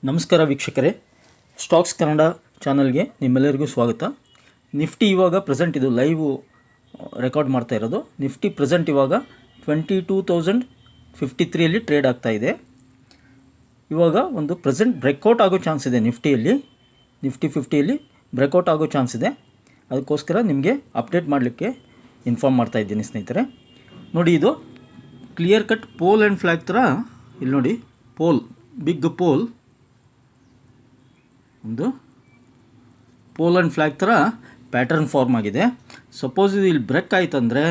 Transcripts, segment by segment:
ನಮಸ್ಕಾರ ವೀಕ್ಷಕರೇ, ಸ್ಟಾಕ್ಸ್ ಕನ್ನಡ ಚಾನಲ್ಗೆ ನಿಮ್ಮೆಲ್ಲರಿಗೂ ಸ್ವಾಗತ. ನಿಫ್ಟಿ ಇವಾಗ ಪ್ರೆಸೆಂಟ್ ಇದು ಲೈವ್ ರೆಕಾರ್ಡ್ ಮಾಡ್ತಾ ಇರೋದು. ನಿಫ್ಟಿ ಪ್ರೆಸೆಂಟ್ ಇವಾಗ 22,053 ಟ್ರೇಡ್ ಆಗ್ತಾ ಇದೆ. ಇವಾಗ ಒಂದು ಪ್ರೆಸೆಂಟ್ ಬ್ರೇಕ್ಔಟ್ ಆಗೋ ಚಾನ್ಸ್ ಇದೆ. ನಿಫ್ಟಿ 50ಯಲ್ಲಿ ಬ್ರೇಕ್ಔಟ್ ಆಗೋ ಚಾನ್ಸ್ ಇದೆ. ಅದಕ್ಕೋಸ್ಕರ ನಿಮಗೆ ಅಪ್ಡೇಟ್ ಮಾಡಲಿಕ್ಕೆ ಇನ್ಫಾರ್ಮ್ ಮಾಡ್ತಾ ಇದ್ದೀನಿ ಸ್ನೇಹಿತರೆ. ನೋಡಿ, ಇದು clear cut pole and flag ಥರ ಇಲ್ಲಿ ನೋಡಿ, ಬಿಗ್ ಪೋಲ್, ಒಂದು ಪೋಲ್ ಆ್ಯಂಡ್ ಫ್ಲ್ಯಾಗ್ ಥರ ಪ್ಯಾಟರ್ನ್ ಫಾರ್ಮ್ ಆಗಿದೆ. ಸಪೋಸ್ ಇದು ಇಲ್ಲಿ ಬ್ರೇಕ್ ಆಯ್ತಂದರೆ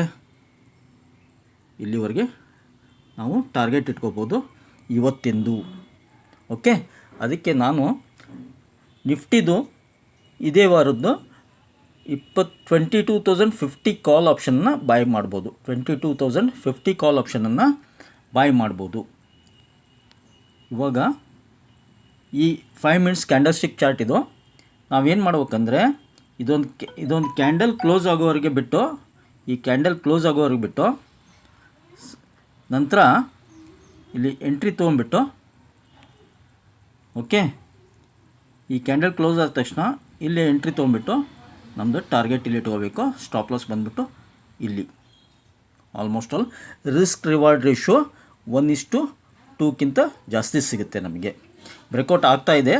ಇಲ್ಲಿವರೆಗೆ ನಾವು ಟಾರ್ಗೆಟ್ ಇಟ್ಕೋಬೋದು ಇವತ್ತಿಂದು. ಓಕೆ, ಅದಕ್ಕೆ ನಾನು ನಿಫ್ಟಿದು ಇದೇ ವಾರದ್ದು 22,050 ಕಾಲ್ ಆಪ್ಷನ್ನ ಬೈ ಮಾಡ್ಬೋದು. 22,050 ಕಾಲ್ ಆಪ್ಷನನ್ನು ಬೈ ಮಾಡ್ಬೋದು. ಇವಾಗ ಈ 5 ಮಿನಿಟ್ಸ್ ಕ್ಯಾಂಡಲ್ಸ್ಟಿಕ್ ಚಾರ್ಟ್ ಇದು. ನಾವೇನು ಮಾಡ್ಬೇಕಂದ್ರೆ ಇದೊಂದು ಕ್ಯಾಂಡಲ್ ಕ್ಲೋಸ್ ಆಗೋವರೆಗೆ ಬಿಟ್ಟು, ನಂತರ ಇಲ್ಲಿ ಎಂಟ್ರಿ ತೊಗೊಂಬಿಟ್ಟು, ಓಕೆ, ಈ ಕ್ಯಾಂಡಲ್ ಕ್ಲೋಸ್ ಆದ ತಕ್ಷಣ ಇಲ್ಲಿ ಎಂಟ್ರಿ ತೊಗೊಂಬಿಟ್ಟು ನಮ್ಮದು ಟಾರ್ಗೆಟ್ ಇಲ್ಲಿ ಇಟ್ಕೋಬೇಕು. ಸ್ಟಾಪ್ ಲಾಸ್ ಬಂದುಬಿಟ್ಟು ಇಲ್ಲಿ. Almost all risk reward ratio 1:2ಕ್ಕಿಂತ ಜಾಸ್ತಿ ಸಿಗುತ್ತೆ ನಮಗೆ. ಬ್ರೇಕ್ಔಟ್ ಆಗ್ತಾ ಇದೆ.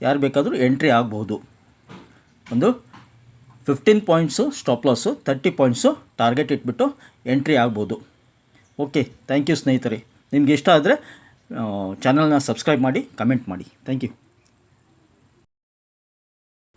ಯಾರು ಬೇಕಾದರೂ ಎಂಟ್ರಿ ಆಗ್ಬೋದು. ಒಂದು 15 points stop loss, 30 points target ಇಟ್ಬಿಟ್ಟು ಎಂಟ್ರಿ ಆಗ್ಬೋದು. ಓಕೆ, ಥ್ಯಾಂಕ್ ಯು ಸ್ನೇಹಿತರೆ. ನಿಮಗೆ ಇಷ್ಟ ಆದರೆ ಚಾನಲ್ನ ಸಬ್ಸ್ಕ್ರೈಬ್ ಮಾಡಿ, ಕಮೆಂಟ್ ಮಾಡಿ. Thank you.